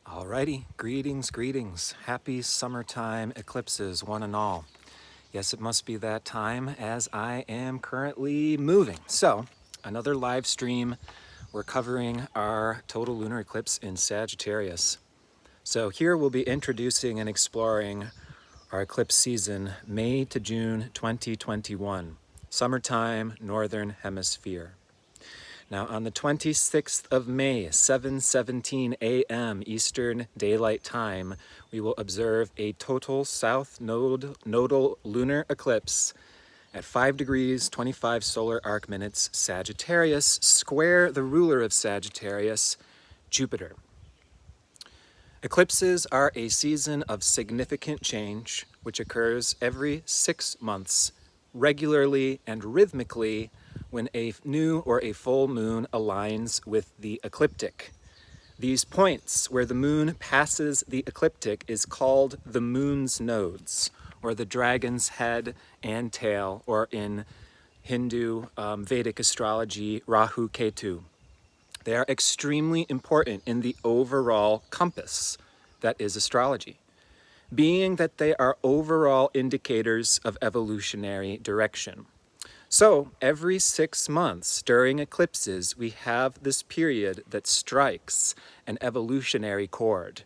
Alrighty, greetings. Happy summertime eclipses, one and all. Yes, it must be that time as I am currently moving. So, another live stream. We're covering our total lunar eclipse in Sagittarius. So here we'll be introducing and exploring our eclipse season, May to June 2021. Summertime, Northern Hemisphere. Now, on the 26th of May, 7:17 a.m. Eastern Daylight Time, we will observe a total south nodal lunar eclipse at 5 degrees, 25 solar arc minutes, Sagittarius, square the ruler of Sagittarius, Jupiter. Eclipses are a season of significant change, which occurs every 6 months, regularly and rhythmically, when a new or a full moon aligns with the ecliptic. These points where the moon passes the ecliptic is called the moon's nodes, or the dragon's head and tail, or in Hindu Vedic astrology, Rahu Ketu. They are extremely important in the overall compass that is astrology, being that they are overall indicators of evolutionary direction. So every 6 months during eclipses, we have this period that strikes an evolutionary chord.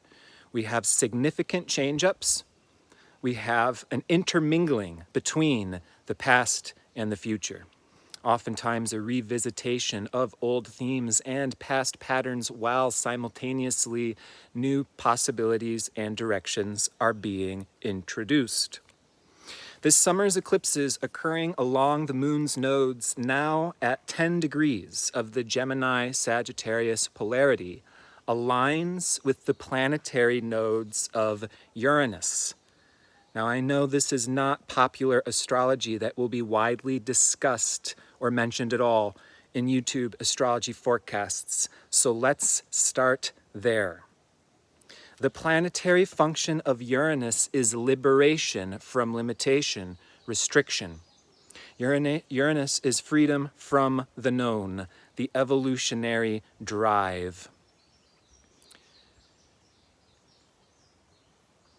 We have significant change-ups. We have an intermingling between the past and the future. Oftentimes a revisitation of old themes and past patterns while simultaneously new possibilities and directions are being introduced. This summer's eclipses occurring along the moon's nodes now at 10 degrees of the Gemini-Sagittarius polarity aligns with the planetary nodes of Uranus. Now, I know this is not popular astrology that will be widely discussed or mentioned at all in YouTube astrology forecasts, so let's start there. The planetary function of Uranus is liberation from limitation, restriction. Uranus is freedom from the known, the evolutionary drive.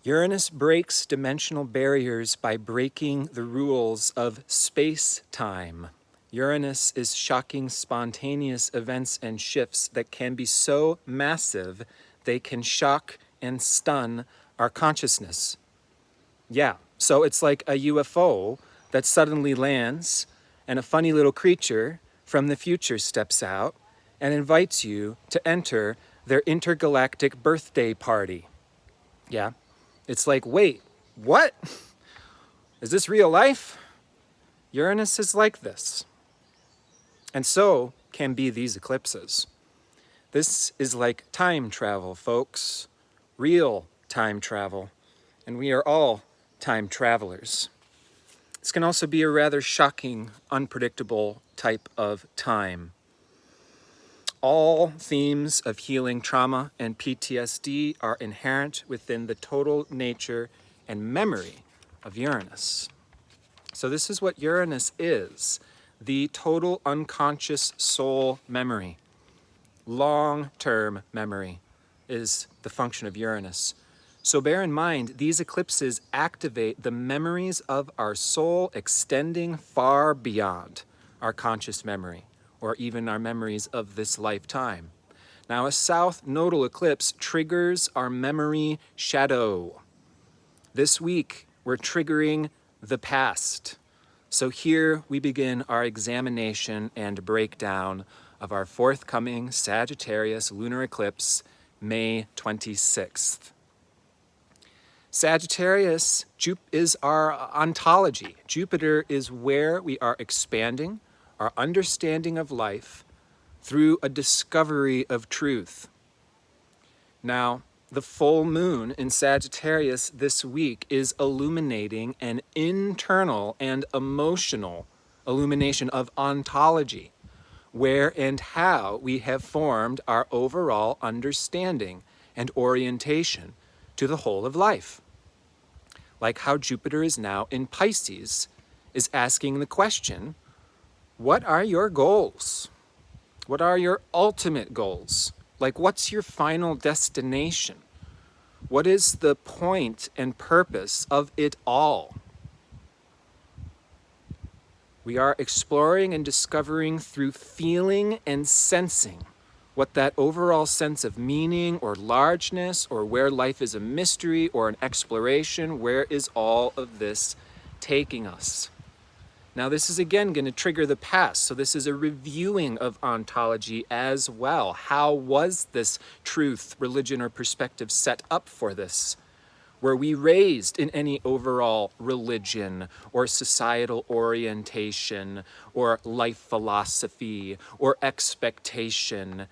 Uranus breaks dimensional barriers by breaking the rules of space-time. Uranus is shocking, spontaneous events and shifts that can be so massive they can shock and stun our consciousness. Yeah, so it's like a UFO that suddenly lands and a funny little creature from the future steps out and invites you to enter their intergalactic birthday party. Yeah, it's like, wait, what? Is this real life? Uranus is like this. And so can be these eclipses. This is like time travel, folks. Real time travel. And we are all time travelers. This can also be a rather shocking, unpredictable type of time. All themes of healing trauma and PTSD are inherent within the total nature and memory of Uranus. So this is what Uranus is, the total unconscious soul memory. Long-term memory is the function of Uranus. So bear in mind, these eclipses activate the memories of our soul extending far beyond our conscious memory, or even our memories of this lifetime. Now, a south nodal eclipse triggers our memory shadow. This week, we're triggering the past. So here we begin our examination and breakdown of our forthcoming Sagittarius lunar eclipse, May 26th. Sagittarius is our ontology. Jupiter is where we are expanding our understanding of life through a discovery of truth. Now, the full moon in Sagittarius this week is illuminating an internal and emotional illumination of ontology, where and how we have formed our overall understanding and orientation to the whole of life. Like how Jupiter is now in Pisces, is asking the question, what are your goals? What are your ultimate goals? Like, what's your final destination? What is the point and purpose of it all? We are exploring and discovering through feeling and sensing what that overall sense of meaning or largeness, or where life is a mystery or an exploration, where is all of this taking us? Now, this is again going to trigger the past, so this is a reviewing of ontology as well. How was this truth, religion, or perspective set up for this? Were we raised in any overall religion or societal orientation or life philosophy or expectation?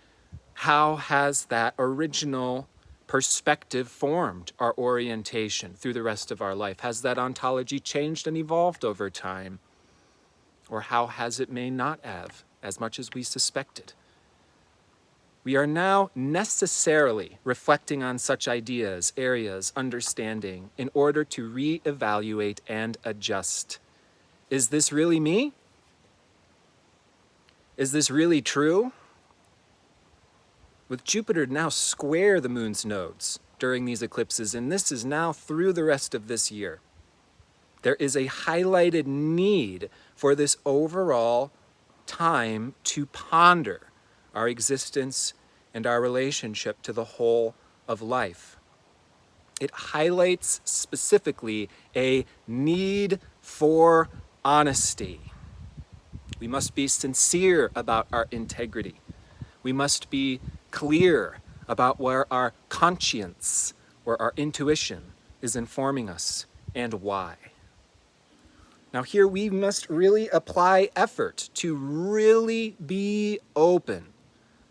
How has that original perspective formed our orientation through the rest of our life? Has that ontology changed and evolved over time? Or how has it may not have, as much as we suspected? We are now necessarily reflecting on such ideas, areas, understanding, in order to reevaluate and adjust. Is this really me? Is this really true? With Jupiter now square the moon's nodes during these eclipses, and this is now through the rest of this year, there is a highlighted need for this overall time to ponder our existence and our relationship to the whole of life. It highlights specifically a need for honesty. We must be sincere about our integrity. We must be clear about where our conscience or our intuition is informing us and why. Now here we must really apply effort to really be open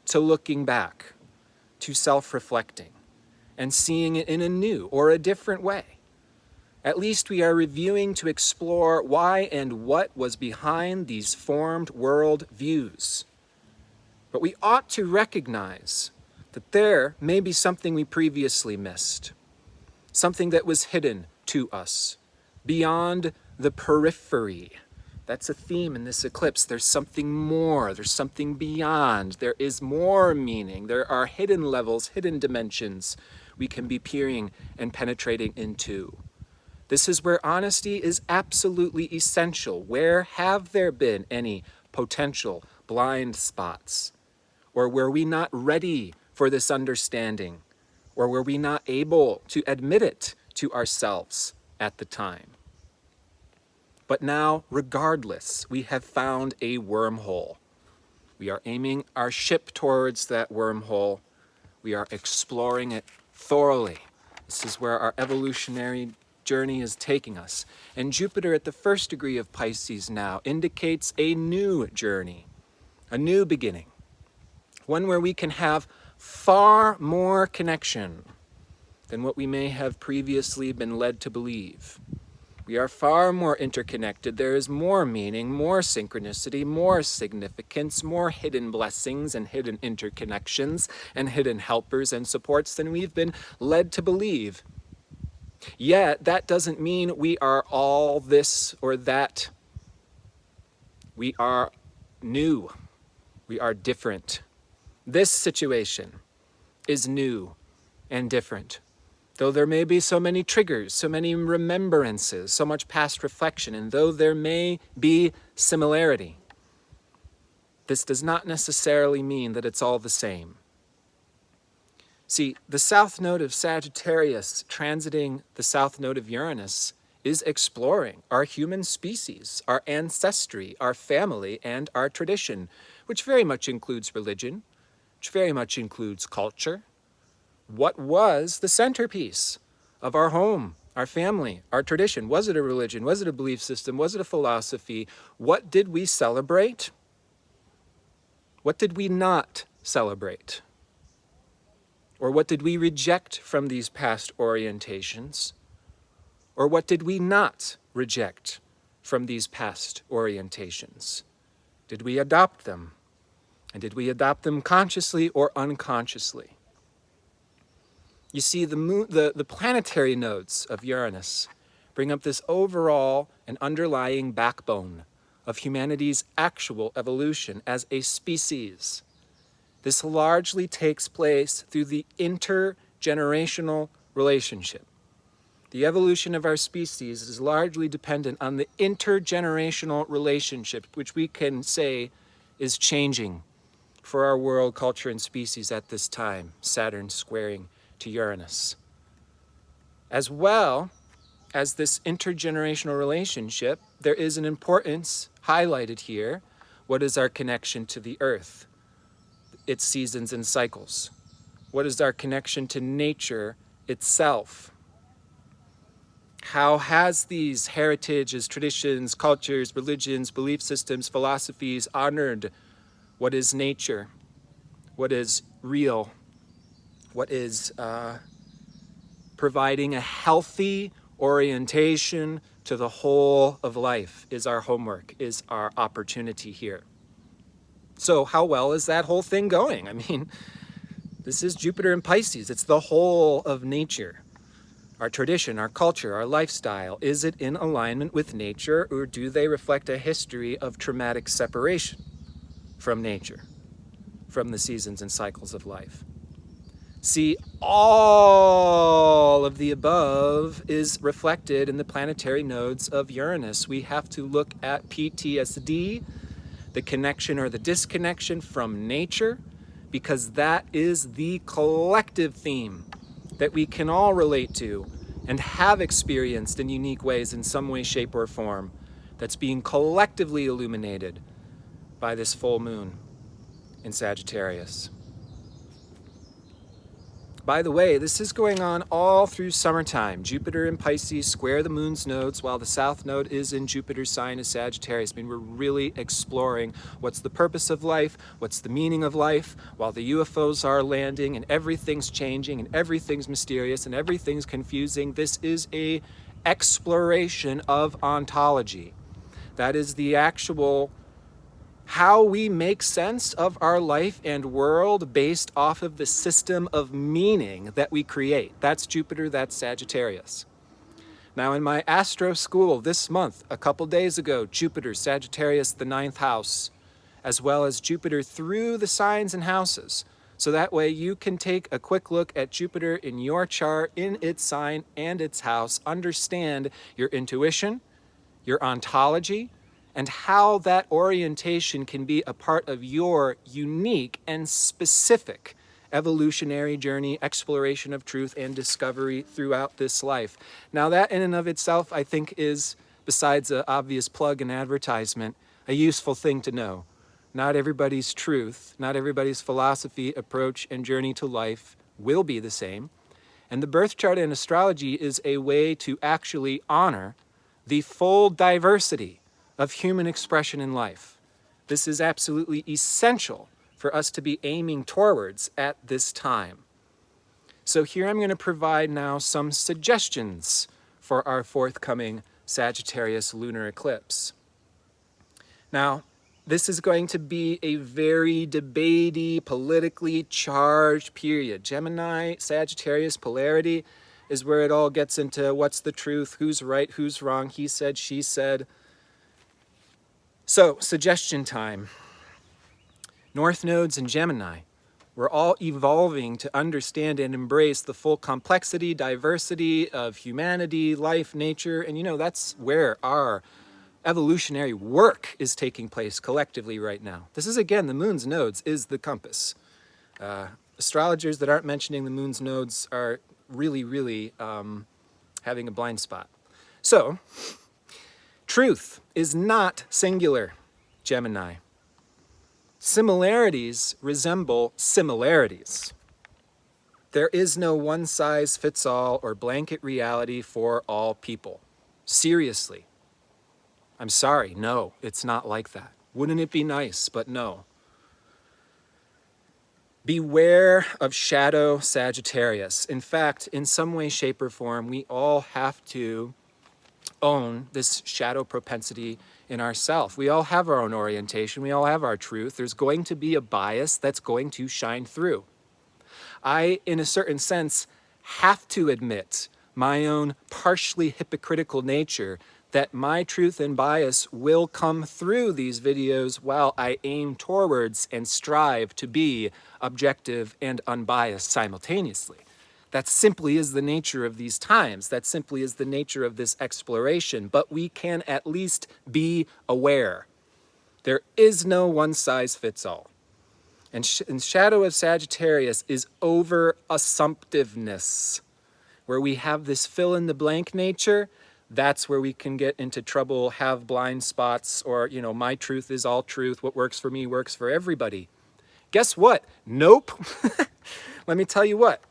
to looking back, to self-reflecting, and seeing it in a new or a different way. At least we are reviewing to explore why and what was behind these formed world views. But we ought to recognize that there may be something we previously missed, something that was hidden to us, beyond the periphery. That's a theme in this eclipse. There's something more, there's something beyond, there is more meaning, there are hidden levels, hidden dimensions we can be peering and penetrating into. This is where honesty is absolutely essential. Where have there been any potential blind spots? Or were we not ready for this understanding? Or were we not able to admit it to ourselves at the time? But now, regardless, we have found a wormhole. We are aiming our ship towards that wormhole. We are exploring it thoroughly. This is where our evolutionary journey is taking us. And Jupiter at the first degree of Pisces now indicates a new journey, a new beginning, one where we can have far more connection than what we may have previously been led to believe. We are far more interconnected. There is more meaning, more synchronicity, more significance, more hidden blessings and hidden interconnections and hidden helpers and supports than we've been led to believe. Yet, that doesn't mean we are all this or that. We are new. We are different. This situation is new and different. Though there may be so many triggers, so many remembrances, so much past reflection, and though there may be similarity, this does not necessarily mean that it's all the same. See, the south node of Sagittarius transiting the south node of Uranus is exploring our human species, our ancestry, our family, and our tradition, which very much includes religion, which very much includes culture. What was the centerpiece of our home, our family, our tradition? Was it a religion? Was it a belief system? Was it a philosophy? What did we celebrate? What did we not celebrate? Or what did we reject from these past orientations? Or what did we not reject from these past orientations? Did we adopt them? And did we adopt them consciously or unconsciously? You see, the planetary nodes of Uranus bring up this overall and underlying backbone of humanity's actual evolution as a species. This largely takes place through the intergenerational relationship. The evolution of our species is largely dependent on the intergenerational relationship, which we can say is changing for our world, culture, and species at this time, Saturn squaring to Uranus. As well as this intergenerational relationship, there is an importance highlighted here. What is our connection to the earth, its seasons and cycles? What is our connection to nature itself? How has these heritages, traditions, cultures, religions, belief systems, philosophies honored what is nature, what is real, what is providing a healthy orientation to the whole of life is our homework, is our opportunity here. So how well is that whole thing going? I mean, this is Jupiter in Pisces. It's the whole of nature. Our tradition, our culture, our lifestyle, is it in alignment with nature, or do they reflect a history of traumatic separation from nature, from the seasons and cycles of life? See, all of the above is reflected in the planetary nodes of Uranus. We have to look at PTSD, the connection or the disconnection from nature, because that is the collective theme that we can all relate to and have experienced in unique ways in some way, shape, or form, that's being collectively illuminated by this full moon in Sagittarius. By the way, this is going on all through summertime. Jupiter in Pisces square the moon's nodes, while the south node is in Jupiter's sign of Sagittarius. I mean, we're really exploring what's the purpose of life, what's the meaning of life, while the UFOs are landing and everything's changing and everything's mysterious and everything's confusing. This is a exploration of ontology. That is the actual how we make sense of our life and world based off of the system of meaning that we create. That's Jupiter, that's Sagittarius. Now in my astro school this month, a couple days ago, Jupiter, Sagittarius, the 9th house, as well as Jupiter through the signs and houses. So that way you can take a quick look at Jupiter in your chart, in its sign and its house, understand your intuition, your ontology, and how that orientation can be a part of your unique and specific evolutionary journey, exploration of truth and discovery throughout this life. Now that in and of itself, I think is, besides an obvious plug and advertisement, a useful thing to know. Not everybody's truth, not everybody's philosophy, approach, and journey to life will be the same. And the birth chart in astrology is a way to actually honor the full diversity of human expression in life. This is absolutely essential for us to be aiming towards at this time. So here I'm going to provide now some suggestions for our forthcoming Sagittarius lunar eclipse. Now, this is going to be a very debatey, politically charged period. Gemini, Sagittarius polarity is where it all gets into what's the truth, who's right, who's wrong, he said, she said. So, suggestion time. North nodes and Gemini. We're all evolving to understand and embrace the full complexity, diversity of humanity, life, nature, and that's where our evolutionary work is taking place collectively right now. This is, again, the moon's nodes is the compass. Astrologers that aren't mentioning the moon's nodes are really having a blind spot. So, truth is not singular, Gemini. Similarities resemble similarities. There is no one-size-fits-all or blanket reality for all people. Seriously. I'm sorry, no, it's not like that. Wouldn't it be nice? But no. Beware of shadow Sagittarius. In fact, in some way, shape, or form, we all have to own this shadow propensity in ourself. We all have our own orientation. We all have our truth. There's going to be a bias that's going to shine through. I, in a certain sense, have to admit my own partially hypocritical nature that my truth and bias will come through these videos while I aim towards and strive to be objective and unbiased simultaneously. That simply is the nature of these times. That simply is the nature of this exploration. But we can at least be aware. There is no one size fits all. And in shadow of Sagittarius is over assumptiveness, where we have this fill in the blank nature. That's where we can get into trouble, have blind spots, or, my truth is all truth. What works for me works for everybody. Guess what? Nope. Let me tell you what.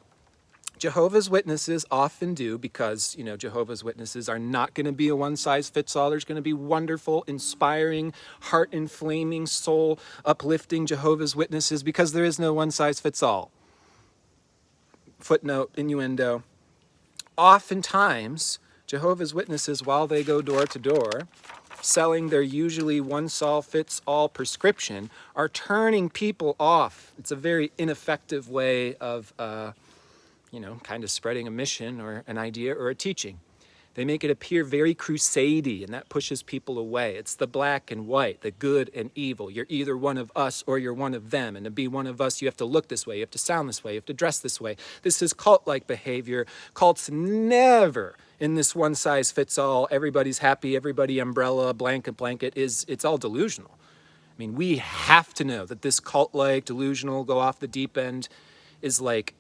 Jehovah's Witnesses often do, because, Jehovah's Witnesses are not going to be a one-size-fits-all. There's going to be wonderful, inspiring, heart-inflaming, soul-uplifting Jehovah's Witnesses, because there is no one-size-fits-all. Footnote, innuendo. Oftentimes, Jehovah's Witnesses, while they go door to door, selling their usually one-size-fits-all prescription, are turning people off. It's a very ineffective way of kind of spreading a mission or an idea or a teaching. They make it appear very crusade-y, and that pushes people away. It's the black and white, the good and evil. You're either one of us or you're one of them. And to be one of us, you have to look this way, you have to sound this way, you have to dress this way. This is cult-like behavior. Cults never in this one-size-fits-all, everybody's happy, everybody umbrella, blanket, it's all delusional. I mean, we have to know that this cult-like, delusional, go off the deep end is like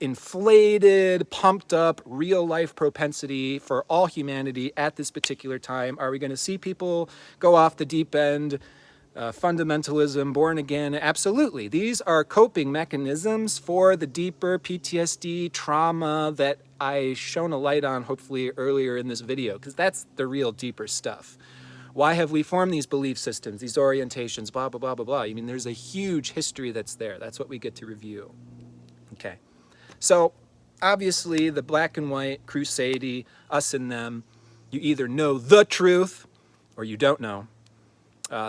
inflated, pumped up, real life propensity for all humanity at this particular time. Are we going to see people go off the deep end? Fundamentalism, born again? Absolutely. These are coping mechanisms for the deeper PTSD trauma that I shone a light on hopefully earlier in this video, because that's the real deeper stuff. Why have we formed these belief systems, these orientations, blah, blah, blah, blah, blah? I mean, there's a huge history that's there. That's what we get to review. Okay. So, obviously, the black and white, crusade, us and them, you either know the truth or you don't know.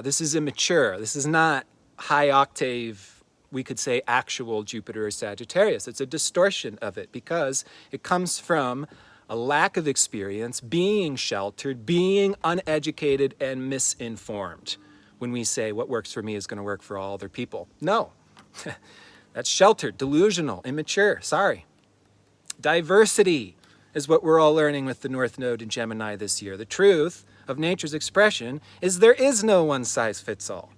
This is immature. This is not high octave, we could say actual Jupiter or Sagittarius. It's a distortion of it because it comes from a lack of experience, being sheltered, being uneducated and misinformed. When we say what works for me is going to work for all other people. No. That's sheltered, delusional, immature, sorry. Diversity is what we're all learning with the North Node in Gemini this year. The truth of nature's expression is there is no one size fits all.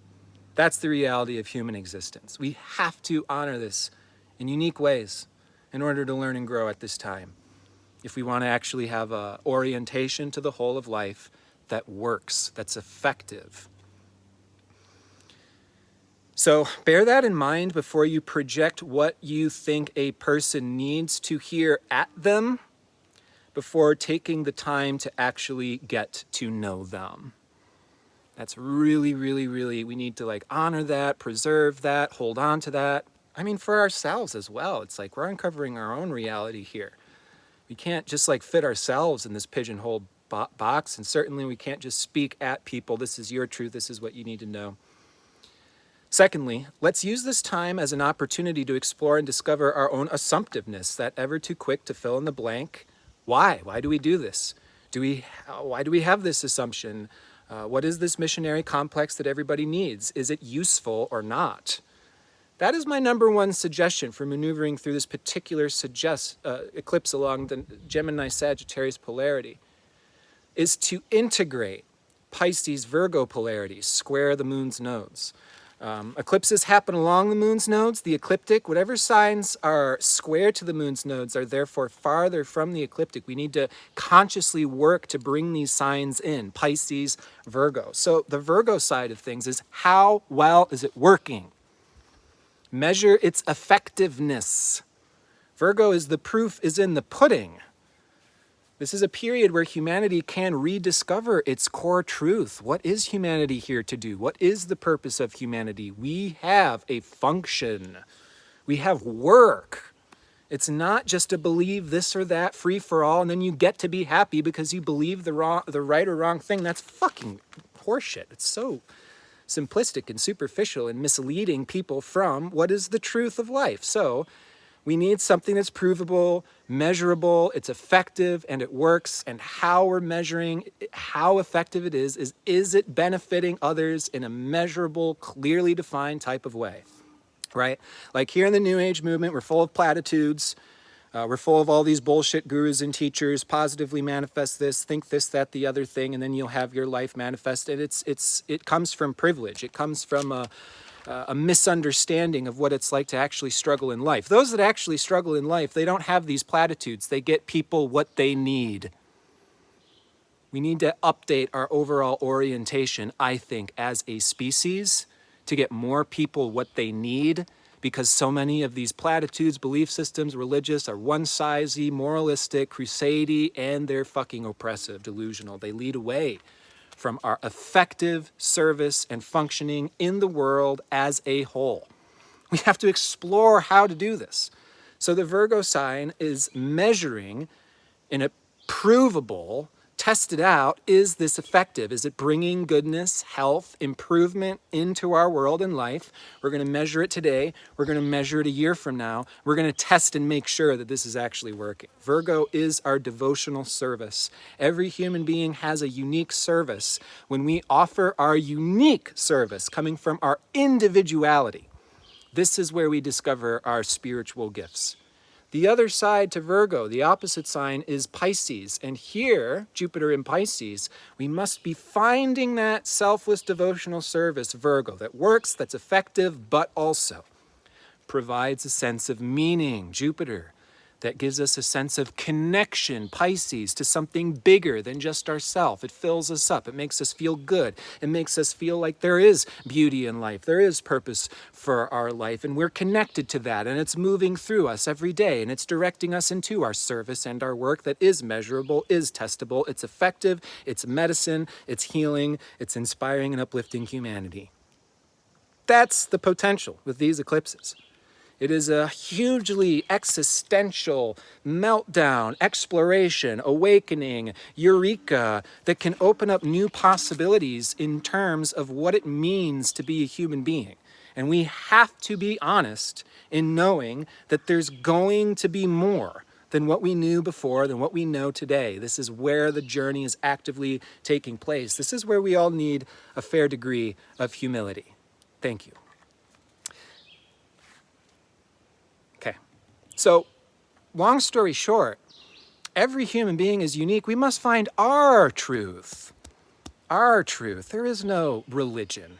That's the reality of human existence. We have to honor this in unique ways in order to learn and grow at this time. If we want to actually have an orientation to the whole of life that works, that's effective. So bear that in mind before you project what you think a person needs to hear at them before taking the time to actually get to know them. That's really, really, really, we need to honor that, preserve that, hold on to that. I mean, for ourselves as well. It's like we're uncovering our own reality here. We can't just fit ourselves in this pigeonhole box, and certainly we can't just speak at people. This is your truth. This is what you need to know. Secondly, let's use this time as an opportunity to explore and discover our own assumptiveness, that ever too quick to fill in the blank. Why? Why do we do this? Why do we have this assumption? What is this missionary complex that everybody needs? Is it useful or not? That is my number one suggestion for maneuvering through this particular eclipse along the Gemini-Sagittarius polarity, is to integrate Pisces Virgo polarities, square the moon's nodes. Eclipses happen along the moon's nodes. The ecliptic, whatever signs are square to the moon's nodes, are therefore farther from the ecliptic. We need to consciously work to bring these signs in, Pisces, Virgo. So the Virgo side of things is how well is it working? Measure its effectiveness. Virgo is the proof is in the pudding. This is a period where humanity can rediscover its core truth. What is humanity here to do? What is the purpose of humanity? We have a function. We have work. It's not just to believe this or that, free for all, and then you get to be happy because you believe the right or wrong thing. That's fucking horseshit. It's so simplistic and superficial and misleading people from what is the truth of life. So we need something that's provable, measurable, it's effective, and it works. And how we're measuring how effective it is it benefiting others in a measurable, clearly defined type of way, right? Like here in the New Age movement, we're full of platitudes. We're full of all these bullshit gurus and teachers, positively manifest this, think this, that, the other thing, and then you'll have your life manifest. And it comes from privilege. It comes from a misunderstanding of what it's like to actually struggle in life. Those that actually struggle in life, they don't have these platitudes. They get people what they need. We need to update our overall orientation, I think, as a species to get more people what they need, because so many of these platitudes, belief systems, religious, are one-sizey, moralistic, crusade-y, and they're fucking oppressive, delusional. They lead away from our effective service and functioning in the world as a whole. We have to explore how to do this. So the Virgo sign is measuring in a provable, tested out, is this effective? Is it bringing goodness, health, improvement into our world and life? We're going to measure it today. We're going to measure it a year from now. We're going to test and make sure that this is actually working. Virgo is our devotional service. Every human being has a unique service. When we offer our unique service coming from our individuality, this is where we discover our spiritual gifts. The other side to Virgo, the opposite sign, is Pisces. And here, Jupiter in Pisces, we must be finding that selfless devotional service, Virgo, that works, that's effective, but also provides a sense of meaning, Jupiter, that gives us a sense of connection, Pisces, to something bigger than just ourselves. It fills us up. It makes us feel good. It makes us feel like there is beauty in life. There is purpose for our life, and we're connected to that, and it's moving through us every day, and it's directing us into our service and our work that is measurable, is testable, it's effective, it's medicine, it's healing, it's inspiring and uplifting humanity. That's the potential with these eclipses. It is a hugely existential meltdown, exploration, awakening, eureka that can open up new possibilities in terms of what it means to be a human being. And we have to be honest in knowing that there's going to be more than what we knew before, than what we know today. This is where the journey is actively taking place. This is where we all need a fair degree of humility. Thank you. Okay, so long story short, every human being is unique. We must find our truth. Our truth. There is no religion.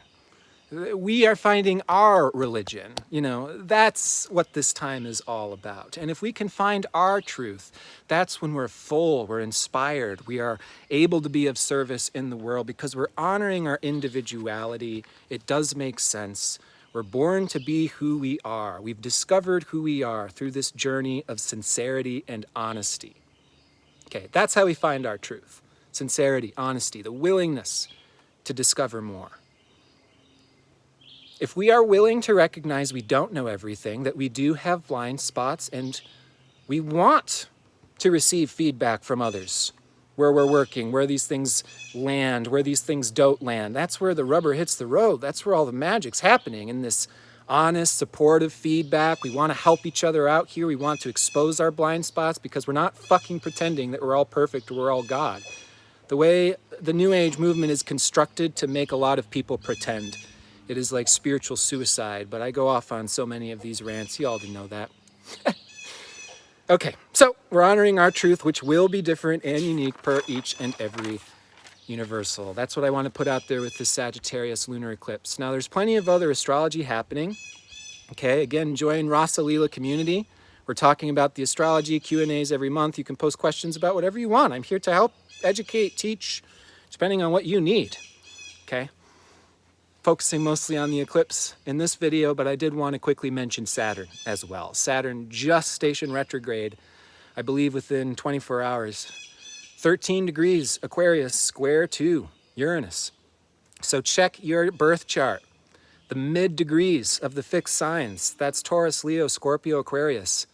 We are finding our religion. You know, that's what this time is all about. And if we can find our truth, that's when we're full, we're inspired, we are able to be of service in the world because we're honoring our individuality. It does make sense. We're born to be who we are. We've discovered who we are through this journey of sincerity and honesty. Okay, that's how we find our truth. Sincerity, honesty, the willingness to discover more. If we are willing to recognize we don't know everything, that we do have blind spots, and we want to receive feedback from others, where we're working, where these things land, where these things don't land. That's where the rubber hits the road. That's where all the magic's happening, in this honest, supportive feedback. We want to help each other out here. We want to expose our blind spots because we're not fucking pretending that we're all perfect or we're all God. The way the New Age movement is constructed to make a lot of people pretend. It is like spiritual suicide, but I go off on so many of these rants. You all know that. Okay, so we're honoring our truth, which will be different and unique per each and every universal. That's what I want to put out there with this Sagittarius Lunar Eclipse. Now, there's plenty of other astrology happening. Okay, again, join Rasa Leela community. We're talking about the astrology Q&As every month. You can post questions about whatever you want. I'm here to help, educate, teach, depending on what you need. Okay? Focusing mostly on the eclipse in this video, but I did want to quickly mention Saturn as well. Saturn just stationed retrograde, I believe within 24 hours. 13 degrees Aquarius square to Uranus. So check your birth chart. The mid degrees of the fixed signs, that's Taurus, Leo, Scorpio, Aquarius.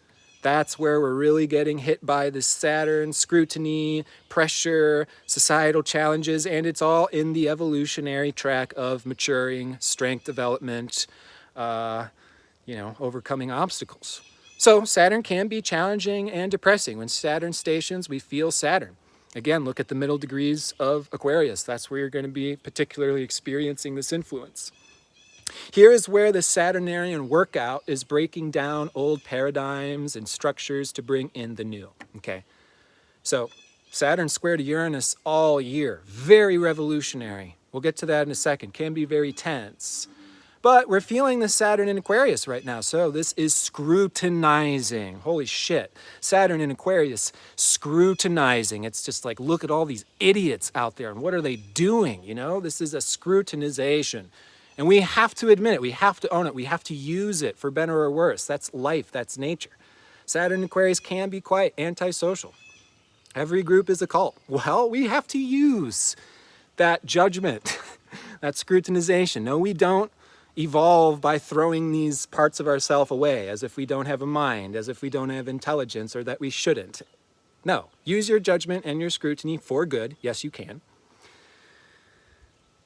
That's where we're really getting hit by this Saturn, scrutiny, pressure, societal challenges, and it's all in the evolutionary track of maturing, strength development, overcoming obstacles. So Saturn can be challenging and depressing. When Saturn stations, we feel Saturn. Again, look at the middle degrees of Aquarius. That's where you're going to be particularly experiencing this influence. Here is where the Saturnarian workout is breaking down old paradigms and structures to bring in the new. Okay, so Saturn square to Uranus all year, very revolutionary. We'll get to that in a second. Can be very tense. But we're feeling the Saturn in Aquarius right now, so this is scrutinizing. Holy shit. Saturn in Aquarius, scrutinizing. It's just like, look at all these idiots out there, and what are they doing, you know? This is a scrutinization. And we have to admit it, we have to own it, we have to use it for better or worse. That's life, that's nature. Saturn in Aquarius can be quite antisocial. Every group is a cult. Well, we have to use that judgment, that scrutinization. No, we don't evolve by throwing these parts of ourselves away as if we don't have a mind, as if we don't have intelligence, or that we shouldn't. No, use your judgment and your scrutiny for good. Yes, you can.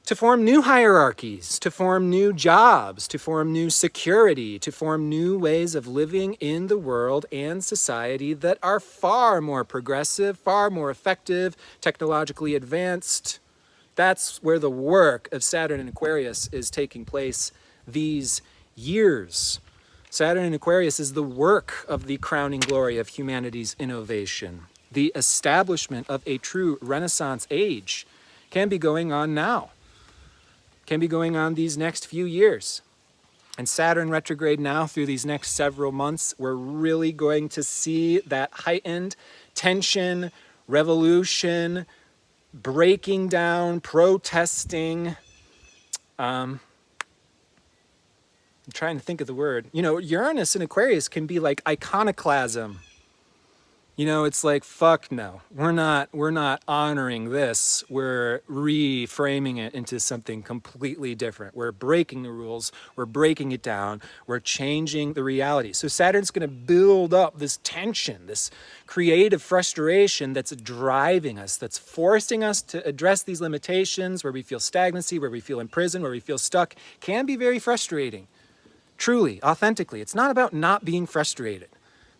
To form new hierarchies, to form new jobs, to form new security, to form new ways of living in the world and society that are far more progressive, far more effective, technologically advanced. That's where the work of Saturn in Aquarius is taking place these years. Saturn in Aquarius is the work of the crowning glory of humanity's innovation. The establishment of a true Renaissance age can be going on now, can be going on these next few years. And Saturn retrograde now through these next several months, we're really going to see that heightened tension, revolution, breaking down, protesting. I'm trying to think of the word. You know, Uranus in Aquarius can be like iconoclasm. You know, it's like, fuck no, we're not honoring this. We're reframing it into something completely different. We're breaking the rules. We're breaking it down. We're changing the reality. So Saturn's going to build up this tension, this creative frustration that's driving us, that's forcing us to address these limitations where we feel stagnancy, where we feel imprisoned, where we feel stuck. Can be very frustrating. Truly, authentically. It's not about not being frustrated.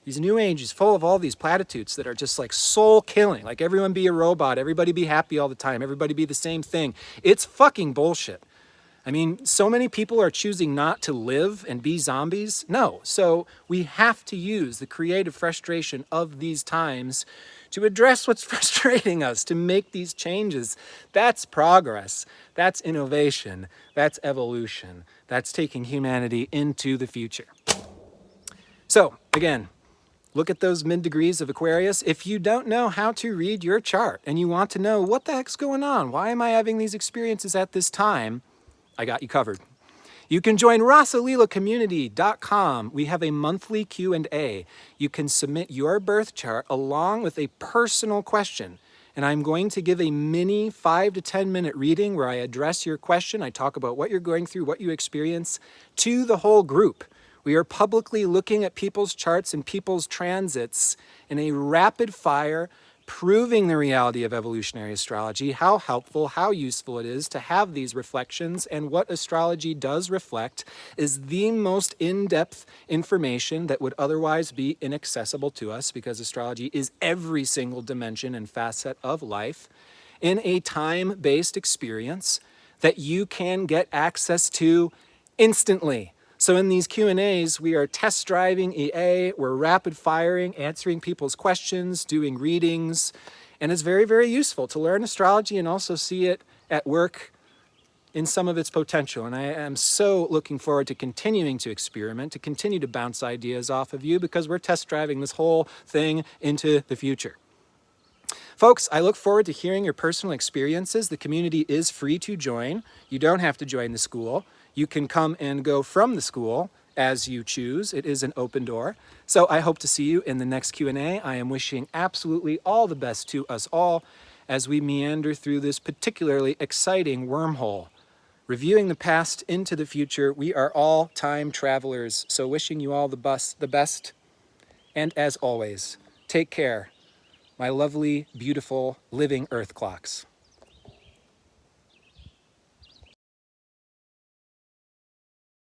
These new age is full of all these platitudes that are just like soul killing. Like everyone be a robot, everybody be happy all the time, everybody be the same thing. It's fucking bullshit. I mean, so many people are choosing not to live and be zombies. No, so we have to use the creative frustration of these times to address what's frustrating us, to make these changes. That's progress, that's innovation, that's evolution, that's taking humanity into the future. So, again, look at those mid-degrees of Aquarius. If you don't know how to read your chart and you want to know what the heck's going on, why am I having these experiences at this time, I got you covered. You can join RasalilaCommunity.com. We have a monthly Q&A. You can submit your birth chart along with a personal question. And I'm going to give a mini 5 to 10 minute reading where I address your question. I talk about what you're going through, what you experience to the whole group. We are publicly looking at people's charts and people's transits in a rapid fire, proving the reality of evolutionary astrology, how helpful, how useful it is to have these reflections, and what astrology does reflect is the most in-depth information that would otherwise be inaccessible to us, because astrology is every single dimension and facet of life in a time-based experience that you can get access to instantly. So in these Q&As, we are test driving EA, we're rapid firing, answering people's questions, doing readings, and it's very, very useful to learn astrology and also see it at work in some of its potential. And I am so looking forward to continuing to experiment, to continue to bounce ideas off of you, because we're test driving this whole thing into the future. Folks, I look forward to hearing your personal experiences. The community is free to join. You don't have to join the school. You can come and go from the school as you choose. It is an open door. So I hope to see you in the next Q&A. I am wishing absolutely all the best to us all as we meander through this particularly exciting wormhole. Reviewing the past into the future, we are all time travelers. So wishing you all the best. And as always, take care, my lovely, beautiful, living Earth clocks.